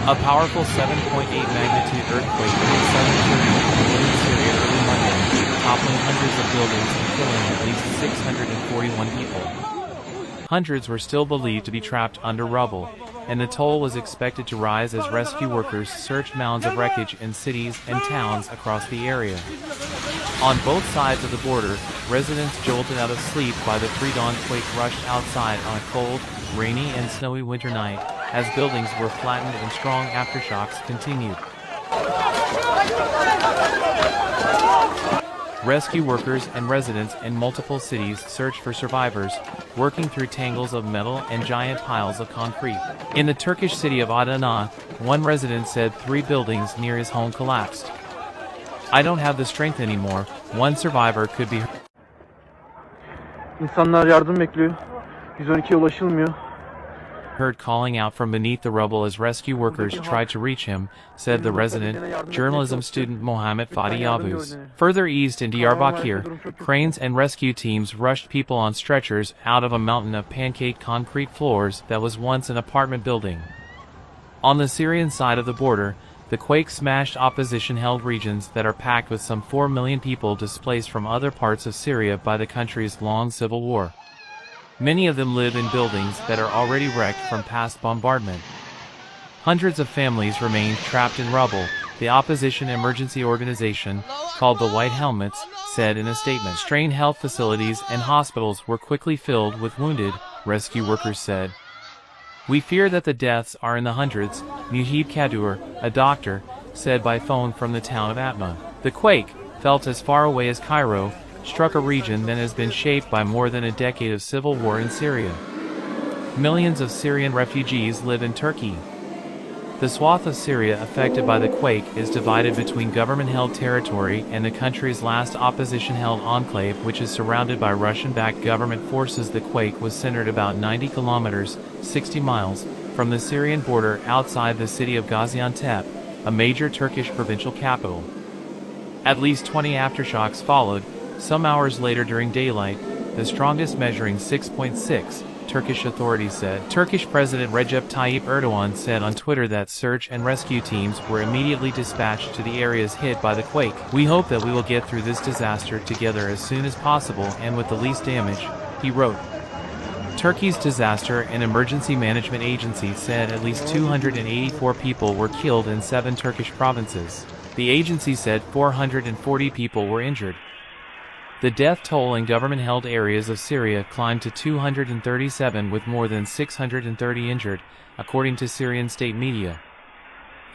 A powerful 7.8 magnitude earthquake hit southern Turkey and northern Syria early Monday, toppling hundreds of buildings and killing at least 641 people. Hundreds were still believed to be trapped under rubble, and the toll was expected to rise as rescue workers searched mounds of wreckage in cities and towns across the area. On both sides of the border, residents jolted out of sleep by the pre-dawn quake rushed outside on a cold, rainy and snowy winter night, as buildings were flattened and strong aftershocks continued. Rescue workers and residents in multiple cities searched for survivors, working through tangles of metal and giant piles of concrete. In the Turkish city of Adana, one resident said 3 buildings near his home collapsed. "I don't have the strength anymore," one survivor could be heard. İnsanlar yardım bekliyor. 112'ye ulaşılmıyor. Heard calling out from beneath the rubble as rescue workers tried to reach him, said the resident, journalism student Mohammed Fadi Yavuz. Further east in Diyarbakir, cranes and rescue teams rushed people on stretchers out of a mountain of pancake concrete floors that was once an apartment building. On the Syrian side of the border, the quake smashed opposition-held regions that are packed with some 4 million people displaced from other parts of Syria by the country's long civil war. Many of them live in buildings that are already wrecked from past bombardment. Hundreds of families remain trapped in rubble, the opposition emergency organization, called the White Helmets, said in a statement. Strained health facilities and hospitals were quickly filled with wounded, rescue workers said. "We fear that the deaths are in the hundreds," Muhib Kadur, a doctor, said by phone from the town of Atma. The quake, felt as far away as Cairo, struck a region that has been shaped by more than a decade of civil war in Syria. Millions of Syrian refugees live in Turkey. The swath of Syria affected by the quake is divided between government-held territory and the country's last opposition-held enclave, which is surrounded by Russian-backed government forces. The quake was centered about 90 kilometers, 60 miles, from the Syrian border outside the city of Gaziantep, a major Turkish provincial capital. At least 20 aftershocks followed, some hours later during daylight, the strongest measuring 6.6, Turkish authorities said. Turkish President Recep Tayyip Erdogan said on Twitter that search and rescue teams were immediately dispatched to the areas hit by the quake. "We hope that we will get through this disaster together as soon as possible and with the least damage," he wrote. Turkey's Disaster and Emergency Management Agency said at least 284 people were killed in 7 Turkish provinces. The agency said 440 people were injured. The death toll in government-held areas of Syria climbed to 237 with more than 630 injured, according to Syrian state media.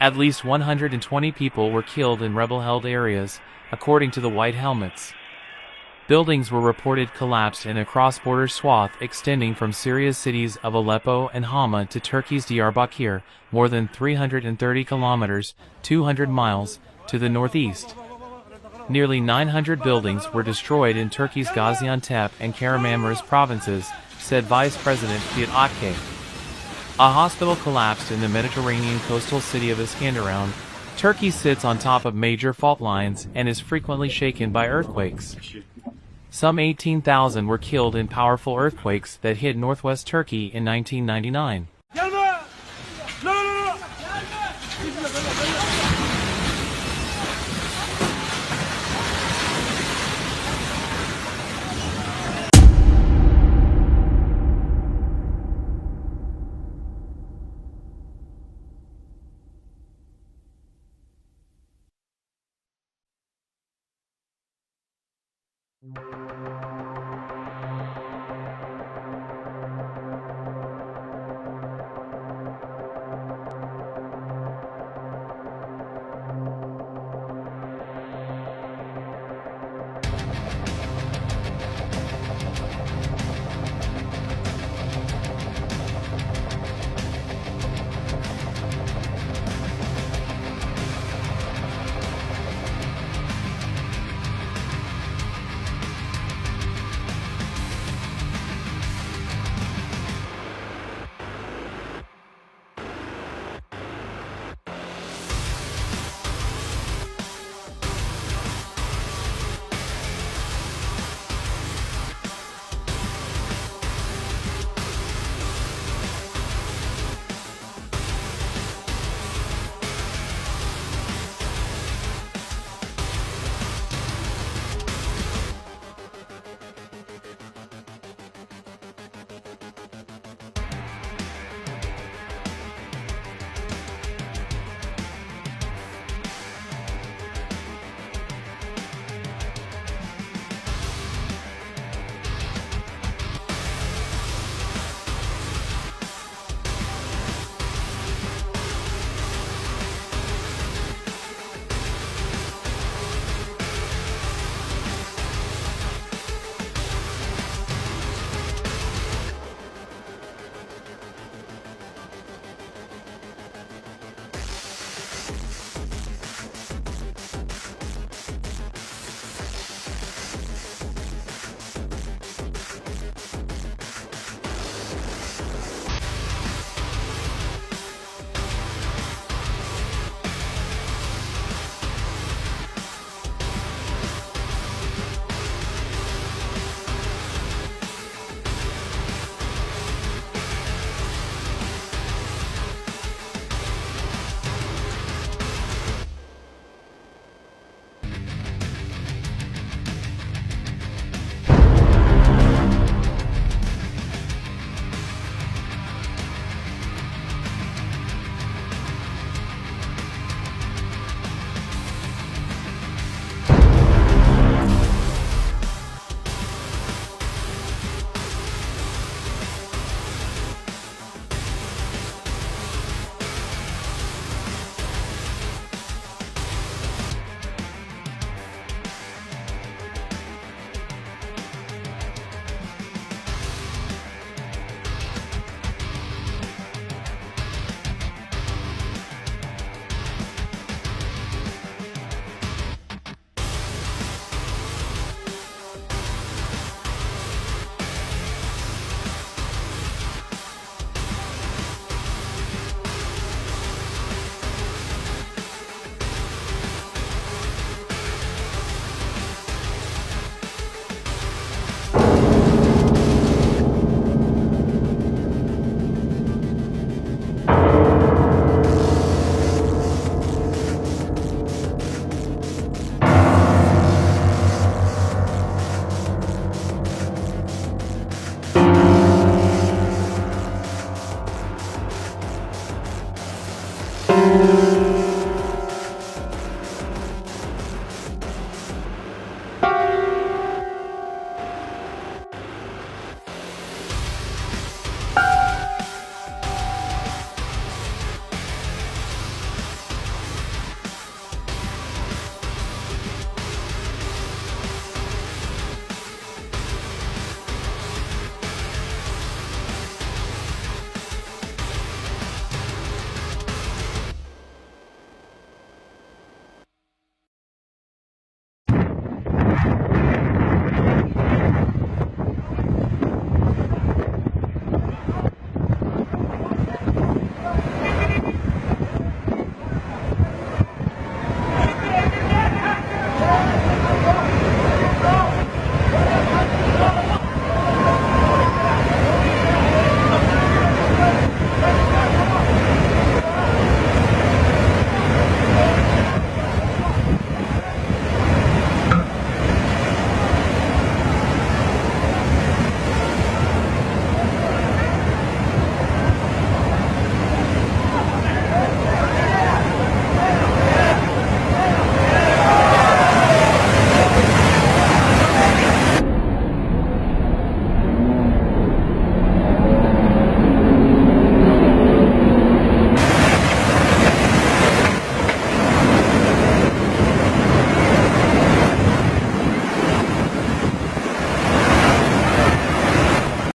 At least 120 people were killed in rebel-held areas, according to the White Helmets. Buildings were reported collapsed in a cross-border swath extending from Syria's cities of Aleppo and Hama to Turkey's Diyarbakir, more than 330 kilometers, 200 miles, to the northeast. Nearly 900 buildings were destroyed in Turkey's Gaziantep and Kahramanmaraş provinces, said Vice President Fiat Akçay. A hospital collapsed in the Mediterranean coastal city of Iskenderun. Turkey sits on top of major fault lines and is frequently shaken by earthquakes. Some 18,000 were killed in powerful earthquakes that hit northwest Turkey in 1999.